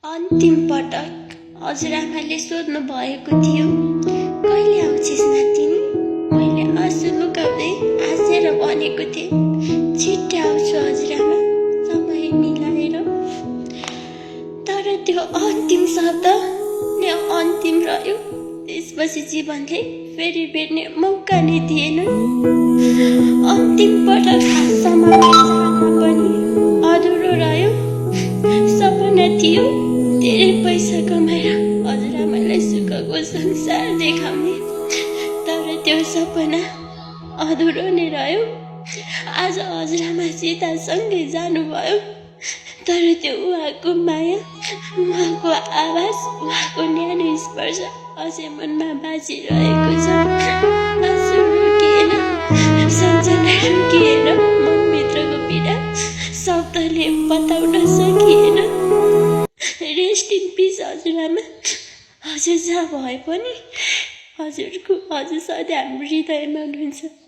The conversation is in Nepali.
अन्तिम पटक हजुरआमाले सोध्नु भएको थियो, कहिले आउँछिस् नातिनी? मैले आँसु लुकाउँदै हाँसेर भनेको थिएँ, छिट्टै आउँछु हजुरआमा, समय मिलाएर। तर त्यो अन्तिम शब्द नै अन्तिम रह्यो। त्यसपछि जीवनले फेरि भेट्ने मौका नै दिएन। अन्तिम पटक हातसम्म पनि अधुरो रह्यो। सपना थियो धेरै पैसा कमाएर हजुरआमालाई सुखको संसार देखाउने, तर त्यो सपना अधुरो नै रह्यो। आज हजुरआमा सीतासँगै जानुभयो, तर त्यो उहाँको माया, उहाँको आवाज, उहाँको न्यानो स्पर्श अझै मनमा बाँचिरहेको छ। आँसु रोकिएन, सम्झना रोकिएन, मनभित्रको पीडा शब्दले बताउन सकिएन। रेस्ट इन पिस हजुरआमा। हजुर जहाँ भए पनि हजुर सधैँ हाम्रो हृदयमा हुनुहुन्छ।